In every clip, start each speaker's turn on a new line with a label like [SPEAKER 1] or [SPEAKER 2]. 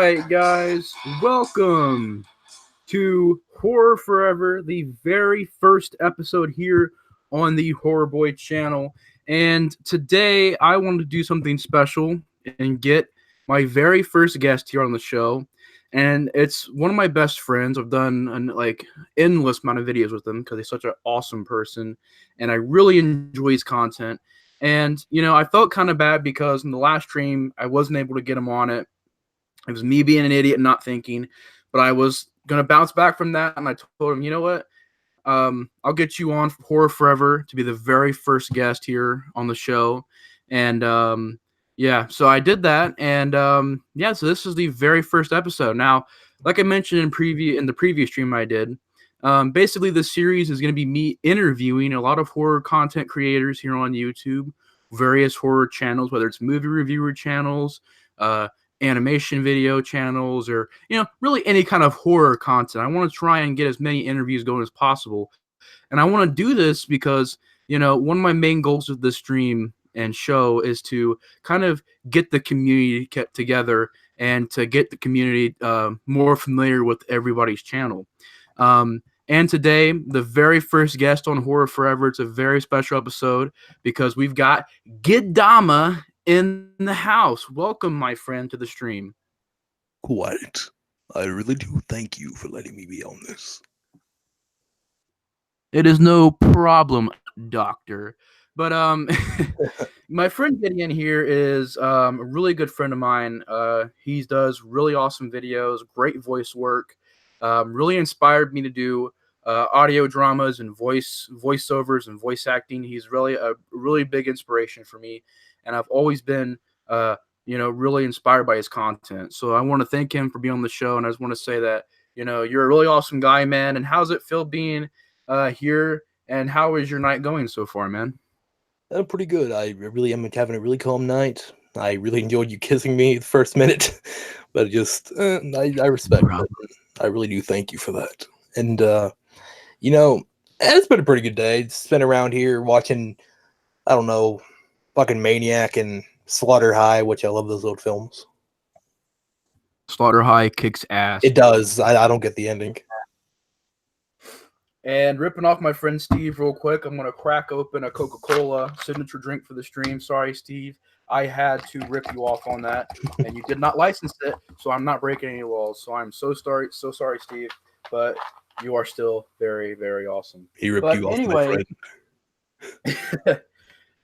[SPEAKER 1] right, guys, welcome to Horror Forever, the very first episode here on the Horror Boy channel. And today I wanted to do something special and get my very first guest here on the show. And it's one of my best friends. I've done an endless amount of videos with him because he's such an awesome person, and I really enjoy his content. And I felt kind of bad because in the last stream I wasn't able to get him on it. It was me being an idiot and not thinking, but I was going to bounce back from that, and I told him, you know what? I'll get you on Horror Forever to be the very first guest here on the show. And so I did that, and so this is the very first episode. Now, like I mentioned in the previous stream I did, basically this series is going to be me interviewing a lot of horror content creators here on YouTube, various horror channels, whether it's movie reviewer channels, animation video channels, or really any kind of horror content. I want to try and get as many interviews going as possible, and I want to do this because one of my main goals of this stream and show is to kind of get the community kept together and to get the community more familiar with everybody's channel. And today, the very first guest on Horror Forever, it's a very special episode because we've got Dahmer in the house. Welcome, my friend, to the stream.
[SPEAKER 2] Quite. I really do thank you for letting me be on this.
[SPEAKER 1] It is no problem, doctor. But my friend Gideon here is a really good friend of mine. He does really awesome videos, great voice work. Really inspired me to do audio dramas and voiceovers and voice acting. He's really a really big inspiration for me, and I've always been really inspired by his content. So I want to thank him for being on the show, and I just want to say that you're a really awesome guy, man. And how's it feel being here, and how is your night going so far, man?
[SPEAKER 2] Pretty good. I really am having a really calm night. I really enjoyed you kissing me the first minute, but just I respect it. I really do thank you for that. And it's been a pretty good day. It's been around here watching, I don't know, fucking Maniac and Slaughter High, which I love those old films.
[SPEAKER 1] Slaughter High kicks ass.
[SPEAKER 2] It does. I don't get the ending.
[SPEAKER 1] And ripping off my friend Steve real quick, I'm going to crack open a Coca-Cola signature drink for the stream. Sorry, Steve. I had to rip you off on that, and you did not license it, so I'm not breaking any laws. So I'm so sorry, Steve, but you are still very, very awesome.
[SPEAKER 2] He ripped you off, my friend.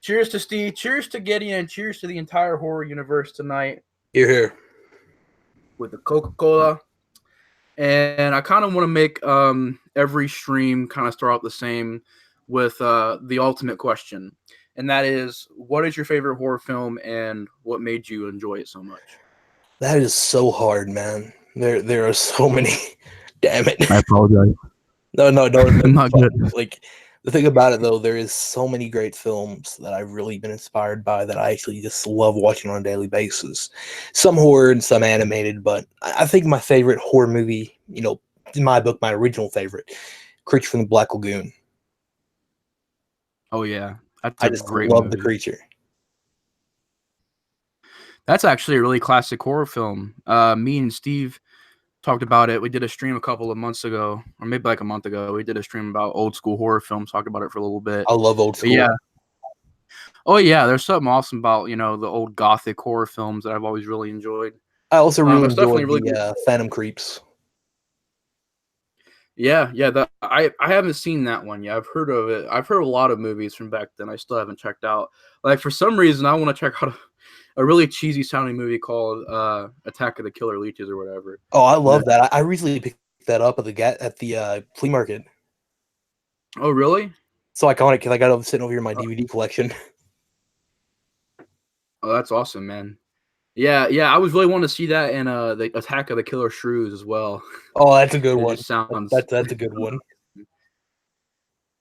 [SPEAKER 1] Cheers to Steve, cheers to Gideon, and cheers to the entire horror universe tonight.
[SPEAKER 2] You're here.
[SPEAKER 1] With the Coca-Cola. And I kind of want to make every stream kind of start out the same with the ultimate question. And that is, what is your favorite horror film and what made you enjoy it so much?
[SPEAKER 2] That is so hard, man. There are so many. Damn it.
[SPEAKER 1] I apologize.
[SPEAKER 2] No.
[SPEAKER 1] I'm not good.
[SPEAKER 2] Like, the thing about it, though, there is so many great films that I've really been inspired by that I actually just love watching on a daily basis. Some horror and some animated, but I think my favorite horror movie, in my book, my original favorite, Creature from the Black Lagoon.
[SPEAKER 1] Oh, yeah.
[SPEAKER 2] I just love the creature.
[SPEAKER 1] That's actually a really classic horror film. Me and Steve talked about it. We did a stream a couple of months ago, or maybe like a month ago. We did a stream about old school horror films, talked about it for a little bit.
[SPEAKER 2] I love old school.
[SPEAKER 1] But yeah. Oh, yeah. There's something awesome about, the old gothic horror films that I've always really enjoyed.
[SPEAKER 2] I also really enjoyed the Phantom Creeps.
[SPEAKER 1] Yeah. I haven't seen that one yet. I've heard of it. I've heard a lot of movies from back then. I still haven't checked out. Like, for some reason, I want to check out a really cheesy sounding movie called Attack of the Killer Leeches or whatever.
[SPEAKER 2] Oh, I love that. I recently picked that up at the flea market.
[SPEAKER 1] Oh, really?
[SPEAKER 2] So iconic because I got it sitting over here in my DVD collection.
[SPEAKER 1] Oh, that's awesome, man. Yeah. I was really wanting to see that and the Attack of the Killer Shrews as well.
[SPEAKER 2] Oh, that's a good one.
[SPEAKER 1] Sounds
[SPEAKER 2] that's a good one.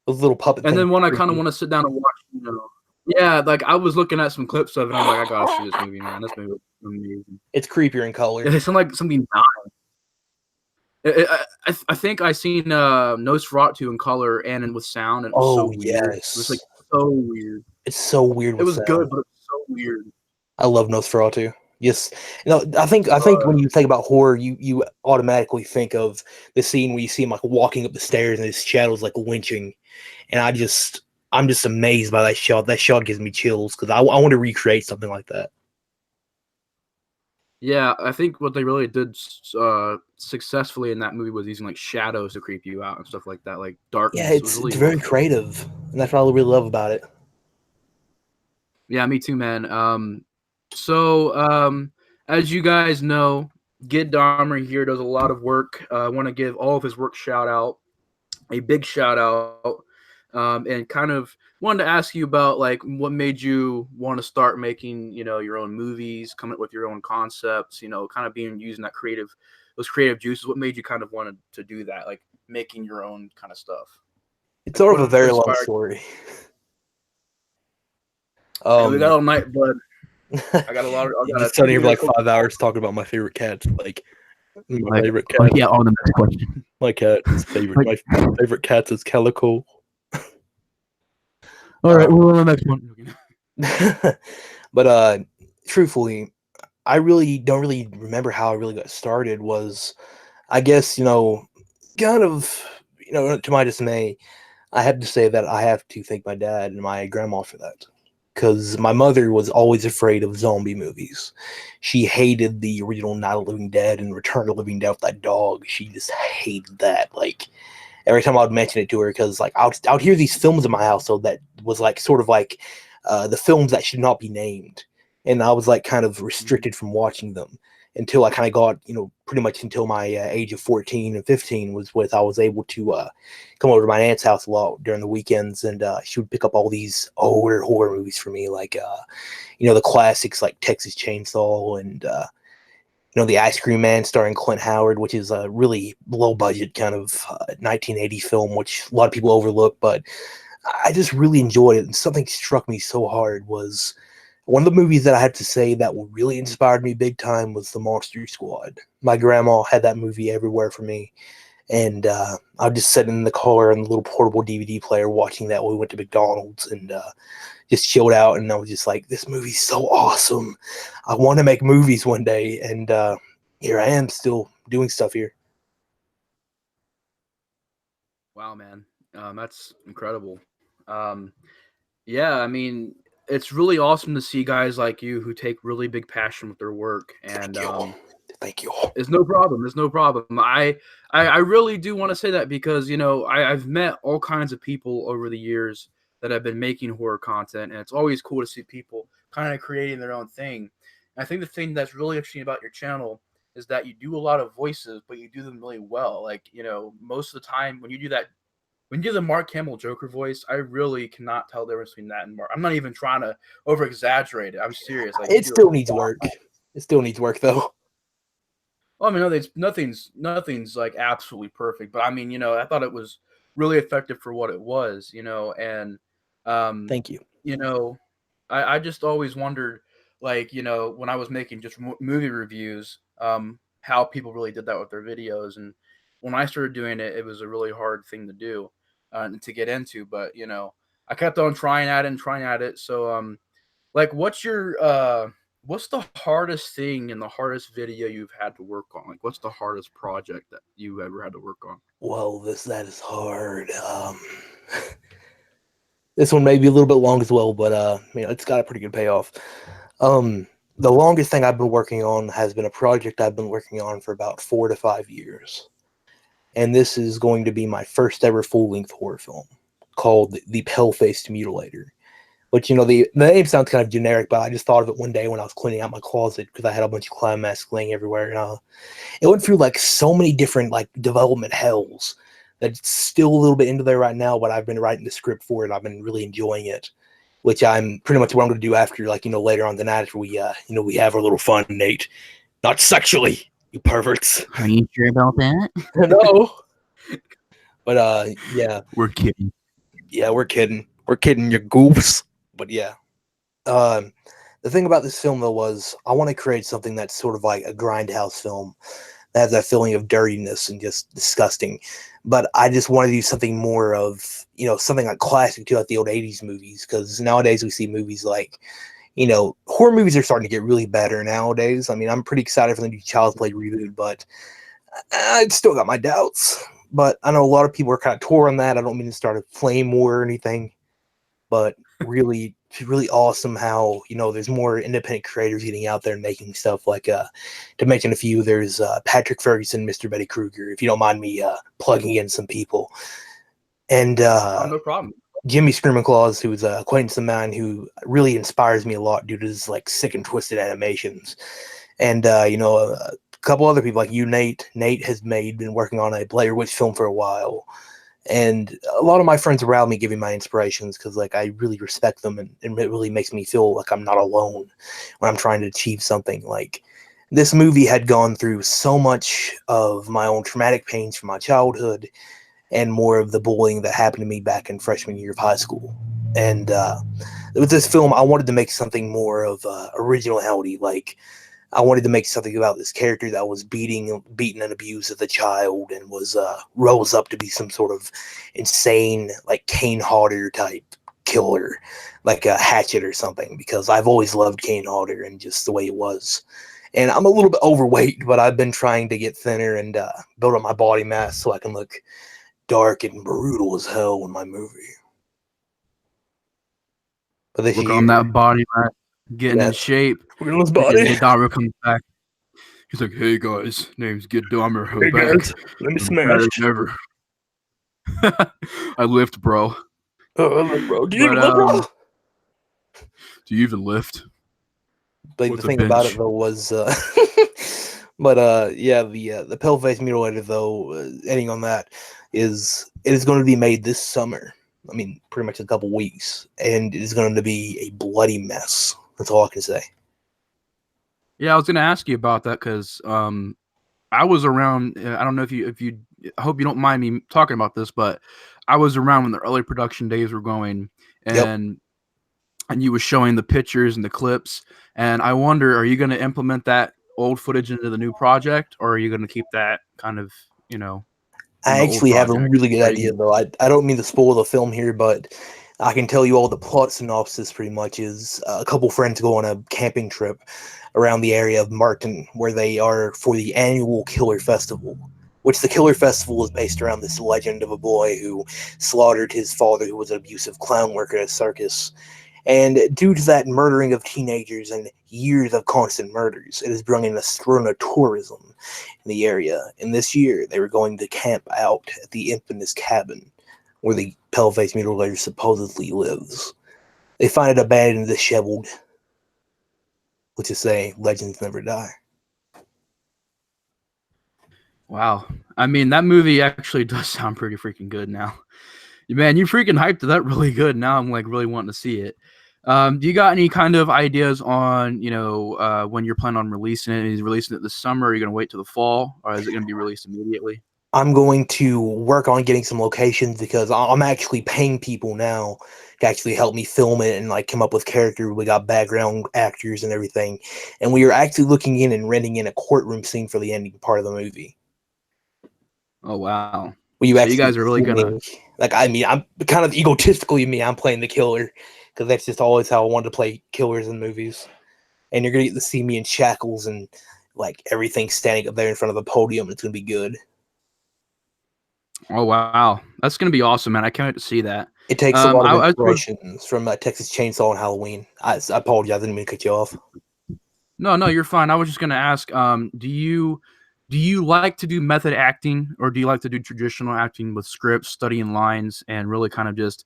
[SPEAKER 2] Those little puppets.
[SPEAKER 1] And then one I kind of want to sit down and watch, Yeah, like I was looking at some clips of it. And I'm like, I gotta see this movie, man. This movie is amazing.
[SPEAKER 2] It's creepier in color.
[SPEAKER 1] It sounds like something dying. I think I seen Nosferatu in color and with sound. And it was so weird.
[SPEAKER 2] Yes,
[SPEAKER 1] it was like so weird.
[SPEAKER 2] It's so weird.
[SPEAKER 1] It was good, but it's so weird.
[SPEAKER 2] I love Nosferatu. Just I think when you think about horror, you automatically think of the scene where you see him like walking up the stairs and his shadow's like lynching, and I'm just amazed by that shot. That shot gives me chills because I want to recreate something like that.
[SPEAKER 1] Yeah, I think what they really did successfully in that movie was using like shadows to creep you out and stuff like that, like
[SPEAKER 2] Yeah,
[SPEAKER 1] darkness. It was
[SPEAKER 2] it's
[SPEAKER 1] really well
[SPEAKER 2] very
[SPEAKER 1] done.
[SPEAKER 2] creative, and that's what I really love about it.
[SPEAKER 1] Yeah, me too, man. So as you guys know, Gid Dahmer here does a lot of work. I want to give all of his work a big shout out, and kind of wanted to ask you about like what made you want to start making, your own movies, coming up with your own concepts, kind of being using those creative juices. What made you kind of wanted to do that, like making your own kind of stuff?
[SPEAKER 2] It's
[SPEAKER 1] Like
[SPEAKER 2] sort of
[SPEAKER 1] what
[SPEAKER 2] a very long
[SPEAKER 1] inspired?
[SPEAKER 2] story.
[SPEAKER 1] Hey, we got
[SPEAKER 2] Um,
[SPEAKER 1] all night, bud. I got a lot. I
[SPEAKER 2] you
[SPEAKER 1] got a
[SPEAKER 2] just sat
[SPEAKER 1] few
[SPEAKER 2] here for
[SPEAKER 1] more
[SPEAKER 2] like
[SPEAKER 1] folks.
[SPEAKER 2] 5 hours talking about my favorite cats, like my
[SPEAKER 1] Like,
[SPEAKER 2] favorite
[SPEAKER 1] oh
[SPEAKER 2] cat.
[SPEAKER 1] yeah, on the next question.
[SPEAKER 2] My cat is favorite.
[SPEAKER 1] Like,
[SPEAKER 2] My favorite cat is Calico.
[SPEAKER 1] all right,
[SPEAKER 2] Um,
[SPEAKER 1] we're on the next one.
[SPEAKER 2] but truthfully, I really don't really remember how I really got started. Was I guess kind of to my dismay, I have to say that I have to thank my dad and my grandma for that. Because my mother was always afraid of zombie movies. She hated the original Night of the Living Dead and Return of the Living Dead with that dog. She just hated that. Like every time I would mention it to her, because like I would hear these films in my household that was like sort of like the films that should not be named, and I was like kind of restricted from watching them until I kind of got pretty much until my age of 14 and 15 was when I was able to come over to my aunt's house a lot during the weekends, and she would pick up all these older horror movies for me, like the classics like Texas Chainsaw and The Ice Cream Man starring Clint Howard, which is a really low budget kind of 1980 film, which a lot of people overlook, but I just really enjoyed it. And something struck me so hard was one of the movies that I have to say that really inspired me big time was The Monster Squad. My grandma had that movie everywhere for me. And I would just sit in the car on the little portable DVD player watching that when we went to McDonald's and just chilled out. And I was just like, this movie's so awesome. I want to make movies one day. And here I am still doing stuff here.
[SPEAKER 1] Wow, man, that's incredible. Um, yeah, I mean, it's really awesome to see guys like you who take really big passion with their work, and
[SPEAKER 2] Thank you. Thank you.
[SPEAKER 1] it's no problem. It's no problem. I really do want to say that because I've met all kinds of people over the years that have been making horror content, and it's always cool to see people kind of creating their own thing. And I think the thing that's really interesting about your channel is that you do a lot of voices, but you do them really well. Like most of the time when you do the Mark Hamill Joker voice, I really cannot tell the difference between that and Mark. I'm not even trying to over exaggerate it. I'm serious. Like you
[SPEAKER 2] It
[SPEAKER 1] do a
[SPEAKER 2] still needs
[SPEAKER 1] spot.
[SPEAKER 2] work. It still needs work, though.
[SPEAKER 1] Well, I mean, nothing's like absolutely perfect, but I mean, I thought it was really effective for what it was, and um,
[SPEAKER 2] Thank you.
[SPEAKER 1] you know, I just always wondered, like, when I was making just movie reviews, how people really did that with their videos, and when I started doing it, it was a really hard thing to do, and to get into, but I kept on trying at it and trying at it, so like, what's the hardest thing and the hardest video you've had to work on? Like, what's the hardest project that you ever had to work on?
[SPEAKER 2] Well, that is hard. This one may be a little bit long as well, but it's got a pretty good payoff. The longest thing I've been working on has been a project I've been working on for about 4 to 5 years, and this is going to be my first ever full-length horror film called The Pale-Faced Mutilator. But the name sounds kind of generic, but I just thought of it one day when I was cleaning out my closet because I had a bunch of clown masks laying everywhere, and it went through like so many different like development hells that it's still a little bit into there right now, but I've been writing the script for it. I've been really enjoying it, which I'm pretty much what I'm going to do after, like, later on tonight after we have our little fun, Nate. Not sexually, you perverts.
[SPEAKER 3] Are you sure about that?
[SPEAKER 2] No. But yeah.
[SPEAKER 1] We're kidding.
[SPEAKER 2] Yeah, we're kidding. We're kidding, you goofs. But yeah. The thing about this film though was I want to create something that's sort of like a grindhouse film that has that feeling of dirtiness and just disgusting. But I just want to do something more of, something like classic to like the old 80s movies, because nowadays we see movies like, horror movies are starting to get really better nowadays. I mean, I'm pretty excited for the new Child's Play reboot, but I've still got my doubts. But I know a lot of people are kind of torn on that. I don't mean to start a flame war or anything, but really, it's really awesome how there's more independent creators getting out there and making stuff. Like to mention a few, there's Patrick Ferguson, Mr. Betty Kruger. If you don't mind me plugging in some people, and
[SPEAKER 1] Oh, no problem.
[SPEAKER 2] Jimmy Screaming Claus, who's a acquaintance of mine who really inspires me a lot due to his like sick and twisted animations. And a couple other people like you, Nate. Nate has been working on a Blair Witch film for a while, and a lot of my friends around me give me my inspirations because like I really respect them, and it really makes me feel like I'm not alone when I'm trying to achieve something. Like this movie had gone through so much of my own traumatic pains from my childhood and more of the bullying that happened to me back in freshman year of high school. And with this film, I wanted to make something more of originality. Like I wanted to make something about this character that was beaten and abused as a child, and was rose up to be some sort of insane, like Kane Hodder type killer, like a Hatchet or something. Because I've always loved Kane Hodder and just the way it was. And I'm a little bit overweight, but I've been trying to get thinner and build up my body mass so I can look dark and brutal as hell in my movie. But this
[SPEAKER 1] Look on
[SPEAKER 2] year,
[SPEAKER 1] that body, man. Getting in
[SPEAKER 2] yes,
[SPEAKER 1] shape.
[SPEAKER 2] realist body.
[SPEAKER 1] Dahmer comes back. He's like, "Hey guys, name's Get Dahmer. I'm
[SPEAKER 2] Hey
[SPEAKER 1] back.
[SPEAKER 2] guys, let me
[SPEAKER 1] I'm
[SPEAKER 2] smash.
[SPEAKER 1] better than ever. I lift, bro.
[SPEAKER 2] Bro, do you
[SPEAKER 1] But
[SPEAKER 2] even live, bro?
[SPEAKER 1] do you even lift?
[SPEAKER 2] Like the
[SPEAKER 1] What's a
[SPEAKER 2] thing about it
[SPEAKER 1] bench?
[SPEAKER 2] though was, but yeah, the Paleface Mutilator though, ending on that it is going to be made this summer. I mean, pretty much a couple weeks, and it is going to be a bloody mess. That's all I can say.
[SPEAKER 1] Yeah, I was gonna ask you about that because I was around. I don't know if you. I hope you don't mind me talking about this, but I was around when the early production days were going,
[SPEAKER 2] Yep.
[SPEAKER 1] and you was showing the pictures and the clips. And I wonder, are you going to implement that old footage into the new project, or are you going to keep that kind of in
[SPEAKER 2] I
[SPEAKER 1] the old
[SPEAKER 2] actually have a
[SPEAKER 1] project?
[SPEAKER 2] really good
[SPEAKER 1] Are you?
[SPEAKER 2] idea though. I don't mean to spoil the film here, but I can tell you all the plot synopsis pretty much is a couple friends go on a camping trip around the area of Martin where they are for the annual Killer Festival, which the Killer Festival is based around this legend of a boy who slaughtered his father, who was an abusive clown worker at a circus. And due to that murdering of teenagers and years of constant murders, it has brought in a strain of tourism in the area. And this year, they were going to camp out at the infamous cabin where the Paleface Mutilator supposedly lives. They find it abandoned and disheveled, which is say legends never die.
[SPEAKER 1] Wow. I mean, that movie actually does sound pretty freaking good now. Man, you freaking hyped that really good. Now I'm like really wanting to see it. Do you got any kind of ideas on when you're planning on releasing it? Is releasing it this summer? Are you gonna wait till the fall, or is it gonna be released immediately?
[SPEAKER 2] I'm going to work on getting some locations because I'm actually paying people now to actually help me film it and like come up with character. We got background actors and everything, and we are actually looking in and renting in a courtroom scene for the ending part of the movie.
[SPEAKER 1] Oh wow!
[SPEAKER 2] Where you
[SPEAKER 1] So you
[SPEAKER 2] actually
[SPEAKER 1] guys are really
[SPEAKER 2] see
[SPEAKER 1] gonna.
[SPEAKER 2] me, like I mean, I'm kind of egotistically me. I'm playing the killer because that's just always how I wanted to play killers in movies. And you're gonna get to see me in shackles and like everything standing up there in front of the podium. It's gonna be good.
[SPEAKER 1] Oh wow, that's gonna be awesome, man! I can't wait to see that.
[SPEAKER 2] It takes a lot of
[SPEAKER 1] I was
[SPEAKER 2] inspirations from Texas Chainsaw and Halloween. I apologize, I didn't mean to cut you off.
[SPEAKER 1] no, no, you're fine. I was just gonna ask, do you like to do method acting, or do you like to do traditional acting with scripts, studying lines, and really kind of just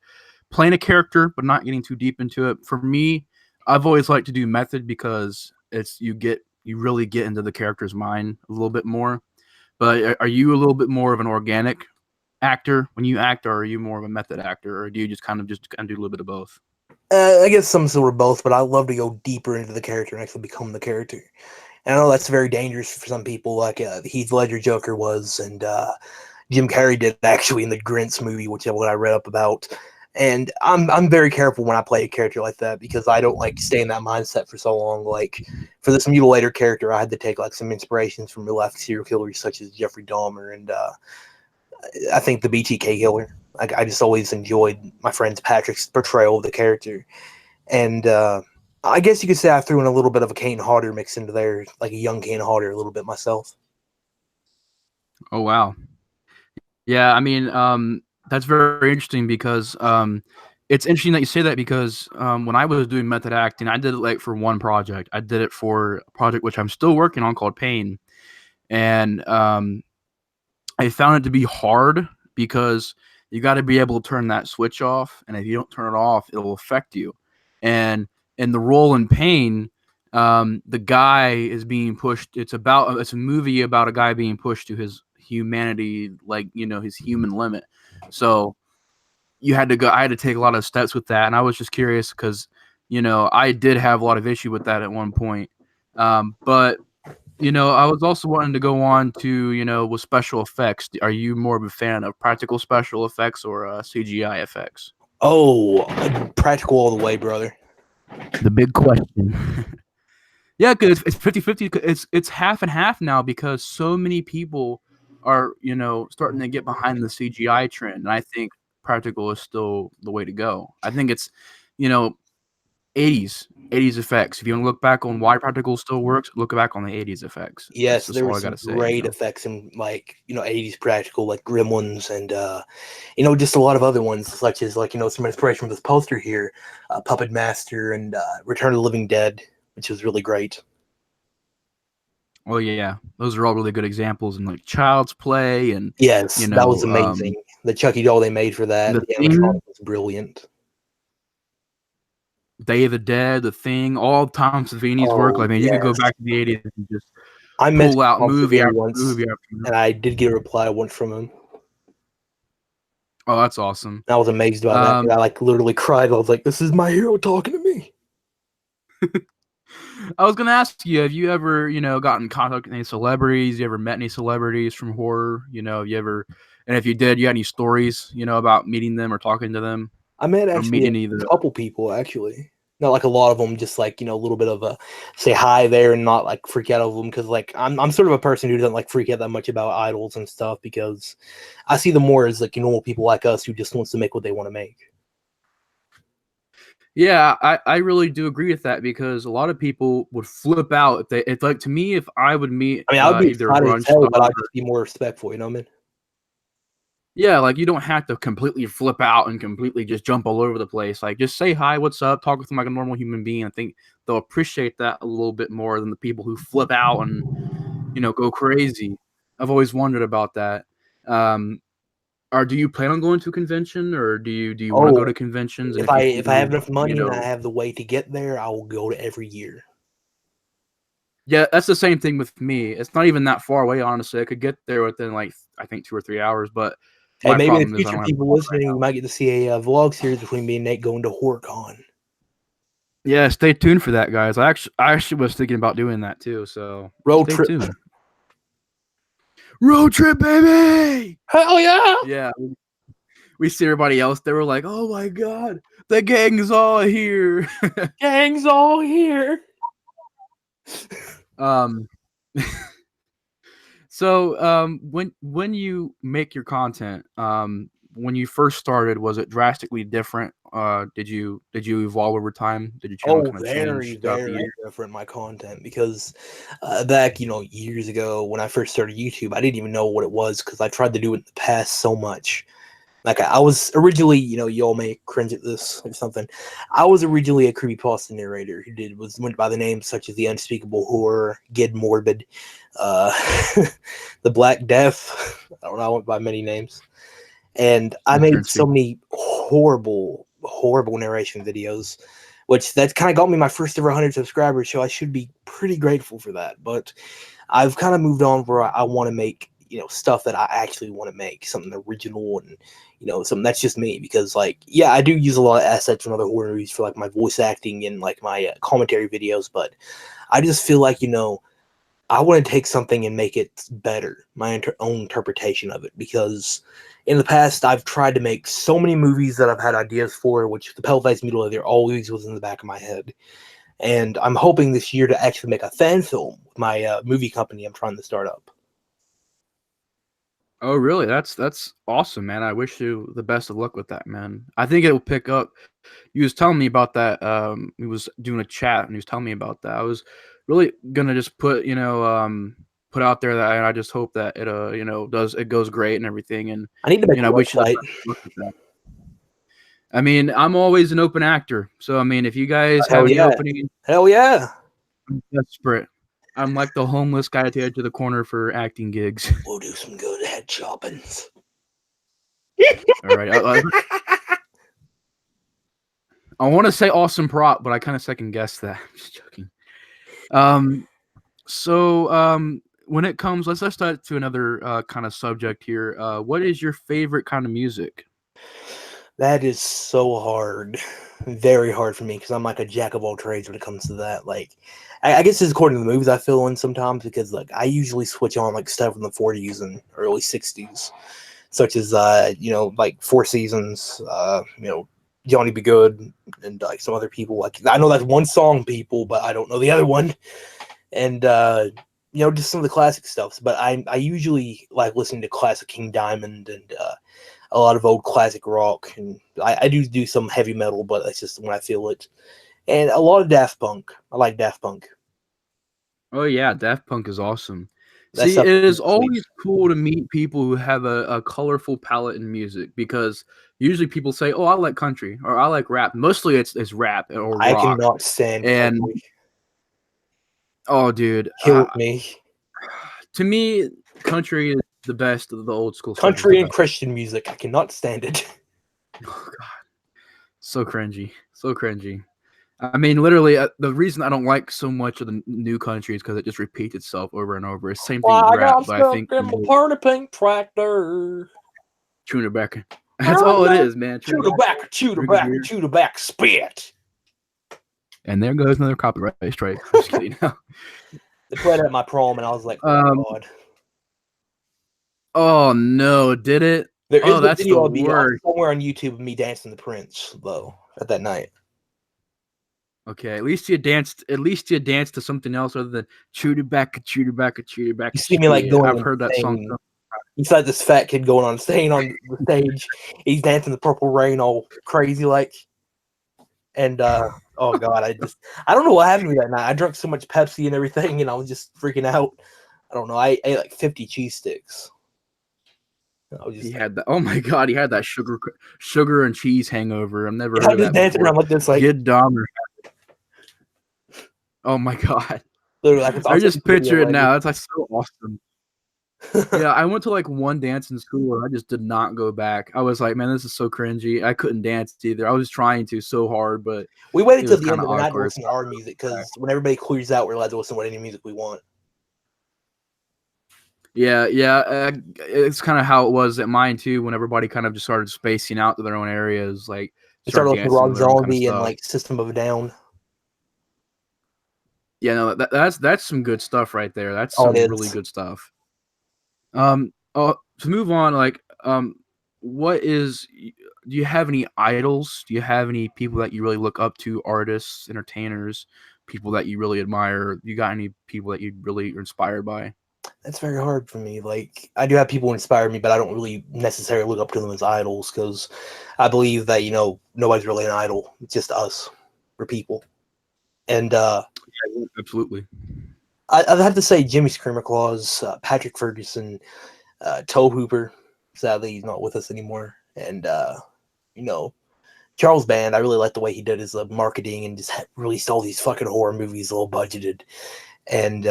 [SPEAKER 1] playing a character, but not getting too deep into it? For me, I've always liked to do method because you really get into the character's mind a little bit more. But are you a little bit more of an organic actor when you act, or are you more of a method actor, or do you just kind of do a little bit of both?
[SPEAKER 2] I guess some sort of both, but I love to go deeper into the character and actually become the character. And I know that's very dangerous for some people, like Heath Ledger Joker was, and Jim Carrey did actually in the Grinch movie, which is what I read up about. And I'm very careful when I play a character like that because I don't like stay in that mindset for so long. Like for this Mutilator character, I had to take like some inspirations from real life serial killers such as Jeffrey Dahmer and I think the BTK killer. Like I just always enjoyed my friend Patrick's portrayal of the character, and I guess you could say I threw in a little bit of a Kane Hodder mix into there, like a young Kane Hodder, a little bit myself.
[SPEAKER 1] Oh wow. Yeah, I mean, that's very interesting because it's interesting that you say that because when I was doing method acting, I did it like for one project. I did it for a project which I'm still working on called Pain, and I found it to be hard because you got to be able to turn that switch off, and if you don't turn it off, it'll affect you. And in the role in Pain, the guy is being pushed. It's a movie about a guy being pushed to his humanity, like his human limit. So you had to go. I had to take a lot of steps with that, and I was just curious because I did have a lot of issue with that at one point. But I was also wanting to go on to, with special effects. Are you more of a fan of practical special effects or CGI effects?
[SPEAKER 2] Oh, practical all the way, brother.
[SPEAKER 1] The big question. Yeah, because it's 50-50. It's half and half now because so many people are, starting to get behind the CGI trend. And I think practical is still the way to go. I think it's, you know, 80s effects. If you want to look back on why practical still works, look back on the 80s effects. That's
[SPEAKER 2] Yes,
[SPEAKER 1] just
[SPEAKER 2] there
[SPEAKER 1] all
[SPEAKER 2] were
[SPEAKER 1] I
[SPEAKER 2] some
[SPEAKER 1] gotta say.
[SPEAKER 2] great effects in like 80s practical, like Gremlins, and just a lot of other ones, such as like some inspiration from this poster here, Puppet Master and Return of the Living Dead, which was really great.
[SPEAKER 1] Oh yeah, those are all really good examples, and like Child's Play, and
[SPEAKER 2] Yes,
[SPEAKER 1] you
[SPEAKER 2] that was
[SPEAKER 1] know,
[SPEAKER 2] amazing. The Chucky doll they made for that,
[SPEAKER 1] the
[SPEAKER 2] the
[SPEAKER 1] Thing,
[SPEAKER 2] animatronic was brilliant.
[SPEAKER 1] Day of the Dead, the Thing, all Tom Savini's work.
[SPEAKER 2] Oh
[SPEAKER 1] Like, man, you could go
[SPEAKER 2] yes,
[SPEAKER 1] back to the '80s and just
[SPEAKER 2] I
[SPEAKER 1] pull
[SPEAKER 2] messaged
[SPEAKER 1] out
[SPEAKER 2] Tom
[SPEAKER 1] movie
[SPEAKER 2] Savini
[SPEAKER 1] after
[SPEAKER 2] once,
[SPEAKER 1] movie after movie.
[SPEAKER 2] and I did get a reply once from him.
[SPEAKER 1] Oh, that's awesome.
[SPEAKER 2] I was amazed by that
[SPEAKER 1] Um,
[SPEAKER 2] because I like literally cried. I was like, "This is my hero talking to me."
[SPEAKER 1] I was gonna ask you, have you ever, gotten in contact with any celebrities? You ever met any celebrities from horror? You ever, and if you did, you had any stories, about meeting them or talking to them
[SPEAKER 2] I met
[SPEAKER 1] or
[SPEAKER 2] actually
[SPEAKER 1] meeting
[SPEAKER 2] a
[SPEAKER 1] any of the.
[SPEAKER 2] couple people actually. Not like a lot of them, just like a little bit of a say hi there and not like freak out over them because like I'm sort of a person who doesn't like freak out that much about idols and stuff because I see them more as like normal people like us who just wants to make what they want to make.
[SPEAKER 1] Yeah, I really do agree with that because a lot of people would flip out if it's like to me if I would meet
[SPEAKER 2] I mean, I would be
[SPEAKER 1] either a
[SPEAKER 2] excited as
[SPEAKER 1] grunge
[SPEAKER 2] hell,
[SPEAKER 1] star.
[SPEAKER 2] but I'd just be more respectful. You know what I mean?
[SPEAKER 1] Yeah, like you don't have to completely flip out and completely just jump all over the place. Like just say hi, what's up, talk with them like a normal human being. I think they'll appreciate that a little bit more than the people who flip out and go crazy. I've always wondered about that. Um, or do you plan on going to a convention, or do you want to go
[SPEAKER 2] Oh,
[SPEAKER 1] to conventions? And
[SPEAKER 2] if
[SPEAKER 1] if
[SPEAKER 2] I
[SPEAKER 1] you
[SPEAKER 2] if I have
[SPEAKER 1] do,
[SPEAKER 2] enough money and I have the way to get there, I will go to every year.
[SPEAKER 1] yeah, that's the same thing with me. It's not even that far away, honestly. I could get there within like I think 2 or 3 hours, but
[SPEAKER 2] Hey,
[SPEAKER 1] my
[SPEAKER 2] maybe in the
[SPEAKER 1] problem is I
[SPEAKER 2] future,
[SPEAKER 1] don't have a
[SPEAKER 2] people
[SPEAKER 1] car right
[SPEAKER 2] listening, we
[SPEAKER 1] now.
[SPEAKER 2] might get to see a vlog series between me and Nate going to HorrorCon.
[SPEAKER 1] Yeah, stay tuned for that, guys. I actually was thinking about doing that too, so
[SPEAKER 2] Road
[SPEAKER 1] stay
[SPEAKER 2] trip.
[SPEAKER 1] tuned. Road trip, baby.
[SPEAKER 2] Hell yeah!
[SPEAKER 1] Yeah, we see everybody else. They were like, "Oh my god, the gang's all here."
[SPEAKER 2] Gang's all here.
[SPEAKER 1] um, so when you make your content, when you first started, was it drastically different? Did you evolve over time? Did your channel
[SPEAKER 2] Oh,
[SPEAKER 1] kind of
[SPEAKER 2] very,
[SPEAKER 1] change throughout the
[SPEAKER 2] very
[SPEAKER 1] year?
[SPEAKER 2] different my content because back, years ago when I first started YouTube, I didn't even know what it was because I tried to do it in the past so much. Like I was originally, y'all may cringe at this or something. I was originally a creepypasta narrator who went by the names such as the Unspeakable Horror, Gid Morbid, uh, the Black Death. I don't know, I went by many names, and I
[SPEAKER 1] Mr.
[SPEAKER 2] made so
[SPEAKER 1] Unspeakable.
[SPEAKER 2] many horrible, horrible narration videos, which that kind of got me my first ever 100 subscribers. So I should be pretty grateful for that. But I've kind of moved on where I want to make stuff that I actually want to make, something original and something that's just me. Because like yeah, I do use a lot of assets from other horror movies for like my voice acting and like my commentary videos, but I just feel like I want to take something and make it better, my own interpretation of it. Because in the past, I've tried to make so many movies that I've had ideas for, which the Pale-Faced Mutilator always was in the back of my head. And I'm hoping this year to actually make a fan film with my movie company I'm trying to start up.
[SPEAKER 1] Oh, really? That's awesome, man. I wish you the best of luck with that, man. I think it'll pick up. He was telling me about that. He was doing a chat and he was telling me about that. I was really gonna just put out there that, and I just hope that it does it goes great and everything, and
[SPEAKER 2] I need to make a
[SPEAKER 1] I wish you the
[SPEAKER 2] website.
[SPEAKER 1] best of luck with that. I mean, I'm always an open actor, so I mean, if you guys have
[SPEAKER 2] Hell
[SPEAKER 1] any
[SPEAKER 2] yeah.
[SPEAKER 1] openings,
[SPEAKER 2] Hell yeah.
[SPEAKER 1] I'm desperate. I'm like the homeless guy at the edge of the corner for acting gigs.
[SPEAKER 2] We'll do some good head choppings.
[SPEAKER 1] All right, I want to say awesome prop, but I kind of second guessed that. I'm just joking. Um, so when it comes, let's start to another kind of subject here. What is your favorite kind of music?
[SPEAKER 2] That is so hard. Very hard for me because I'm like a jack of all trades when it comes to that. Like, I guess it's according to the movies I feel in sometimes because like I usually switch on like stuff from the 40s and early 60s, such as like Four Seasons, Johnny Be Good, and like some other people. Like I know that's one song, people, but I don't know the other one. And just some of the classic stuffs. But I usually like listening to classic King Diamond and a lot of old classic rock, and I do some heavy metal, but that's just when I feel it. And a lot of Daft Punk. I like Daft Punk.
[SPEAKER 1] Oh yeah, Daft Punk is awesome.
[SPEAKER 2] That
[SPEAKER 1] See, it
[SPEAKER 2] stuff
[SPEAKER 1] is
[SPEAKER 2] sweet.
[SPEAKER 1] always cool to meet people who have a colorful palette in music because usually people say, "Oh, I like country" or "I like rap." Mostly it's rap or
[SPEAKER 2] I
[SPEAKER 1] rock.
[SPEAKER 2] cannot stand
[SPEAKER 1] And
[SPEAKER 2] country.
[SPEAKER 1] oh, dude,
[SPEAKER 2] Kill me.
[SPEAKER 1] to me, country is the best. Of the old school stuff is the
[SPEAKER 2] Country and
[SPEAKER 1] best.
[SPEAKER 2] Christian music. I cannot stand it.
[SPEAKER 1] Oh god, so cringy, so cringy. I mean, literally, the reason I don't like so much of the new country is because it just repeats itself over and over. It's same thing
[SPEAKER 2] Why
[SPEAKER 1] with
[SPEAKER 2] I
[SPEAKER 1] rap,
[SPEAKER 2] got
[SPEAKER 1] but I
[SPEAKER 2] stuck
[SPEAKER 1] think
[SPEAKER 2] in my pretty pink tractor.
[SPEAKER 1] chewing tobacco. That's all it is, man.
[SPEAKER 2] Chew tobacco, chew
[SPEAKER 1] Drinking
[SPEAKER 2] tobacco,
[SPEAKER 1] beer.
[SPEAKER 2] chew tobacco, spit.
[SPEAKER 1] And there goes another copyright strike. I'm just kidding.
[SPEAKER 2] They played it at my prom, and I was like, oh
[SPEAKER 1] um.
[SPEAKER 2] god.
[SPEAKER 1] Oh no, did it?
[SPEAKER 2] There is
[SPEAKER 1] Oh,
[SPEAKER 2] a
[SPEAKER 1] that's the
[SPEAKER 2] video of me
[SPEAKER 1] worst.
[SPEAKER 2] somewhere on YouTube of me dancing the Prince, though, at that night.
[SPEAKER 1] Okay, at least you danced. At least you danced to something else other than chew tobacco, chew tobacco, chew
[SPEAKER 2] You
[SPEAKER 1] tobacco,
[SPEAKER 2] see me like
[SPEAKER 1] spit. I've
[SPEAKER 2] going
[SPEAKER 1] heard that song.
[SPEAKER 2] insane. He's like this fat kid going on staying on the stage. He's dancing the Purple Rain all crazy like. And oh god, I don't know what happened to me that night. I drank so much Pepsi and everything, and I was just freaking out. I don't know. I ate like 50 cheese sticks. I was
[SPEAKER 1] He
[SPEAKER 2] just like,
[SPEAKER 1] had that. Oh my god, he had that sugar and cheese hangover. I've never
[SPEAKER 2] I
[SPEAKER 1] heard of
[SPEAKER 2] was just
[SPEAKER 1] that
[SPEAKER 2] dancing
[SPEAKER 1] before.
[SPEAKER 2] around like this, like
[SPEAKER 1] Good Dahmer. Oh my god,
[SPEAKER 2] literally. Like,
[SPEAKER 1] I
[SPEAKER 2] I'll send you
[SPEAKER 1] just
[SPEAKER 2] the video
[SPEAKER 1] picture it
[SPEAKER 2] later.
[SPEAKER 1] now. That's like so awesome. Yeah, I went to like one dance in school and I just did not go back. I was like, man, this is so cringy. I couldn't dance either. I was trying to so hard, but
[SPEAKER 2] We waited
[SPEAKER 1] it
[SPEAKER 2] till
[SPEAKER 1] was
[SPEAKER 2] the
[SPEAKER 1] kind
[SPEAKER 2] end
[SPEAKER 1] of
[SPEAKER 2] of the night to
[SPEAKER 1] awkward.
[SPEAKER 2] listen to our music because when everybody clears out, we're allowed to listen to any music we want.
[SPEAKER 1] Yeah. It's kind of how it was at mine too. When everybody kind of just started spacing out to their own areas, like
[SPEAKER 2] We
[SPEAKER 1] start
[SPEAKER 2] started listening to
[SPEAKER 1] dancing to
[SPEAKER 2] Rob
[SPEAKER 1] their own kind of
[SPEAKER 2] Zombie and
[SPEAKER 1] stuff.
[SPEAKER 2] like System of a Down.
[SPEAKER 1] Yeah, no, that's some good stuff right there. That's
[SPEAKER 2] Oh, it
[SPEAKER 1] some really
[SPEAKER 2] is.
[SPEAKER 1] good stuff. To move on, like, what is? Do you have any idols? Do you have any people that you really look up to? Artists, entertainers, people that you really admire? You got any people that you really are inspired by?
[SPEAKER 2] That's very hard for me. Like, I do have people who inspire me, but I don't really necessarily look up to them as idols because I believe that, nobody's really an idol. It's just us. We're people. And
[SPEAKER 1] Yeah, absolutely.
[SPEAKER 2] I'd have to say Jimmy Screamer Claus, Patrick Ferguson, Toe Hooper. Sadly, he's not with us anymore. And, you know, Charles Band, I really like the way he did his marketing and just released all these fucking horror movies, low budgeted. And,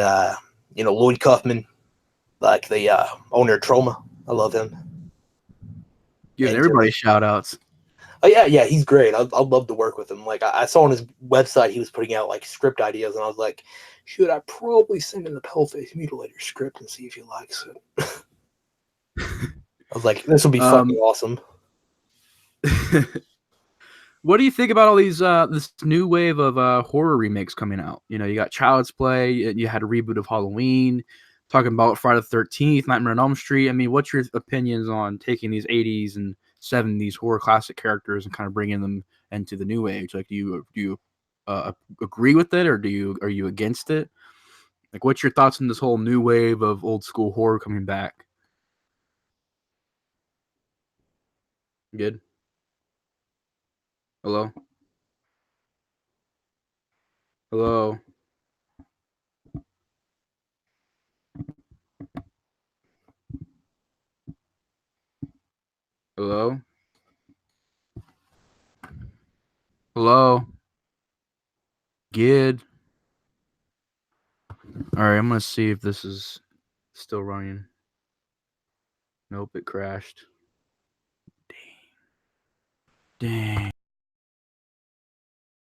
[SPEAKER 2] Lloyd Kaufman, like the owner of Trauma. I love him.
[SPEAKER 1] Giving
[SPEAKER 2] And
[SPEAKER 1] everybody shout outs.
[SPEAKER 2] oh yeah, he's great. I'd love to work with him. Like I saw on his website he was putting out like script ideas, and I was like, should I probably send him the Paleface Mutilator script and see if he likes it? I was like, this will be fucking
[SPEAKER 1] Um,
[SPEAKER 2] awesome.
[SPEAKER 1] what do you think about all these this new wave of horror remakes coming out? You know, you got Child's Play, you had a reboot of Halloween, talking about Friday the 13th, Nightmare on Elm Street. I mean, what's your opinions on taking these 80s and 70s horror classic characters and kind of bringing them into the new age? Like, do you agree with it, or are you against it? Like, what's your thoughts on this whole new wave of old school horror coming back? Good. Hello? Hello? Hello? Hello? Good. Alright, I'm gonna see if this is still running. Nope, it crashed.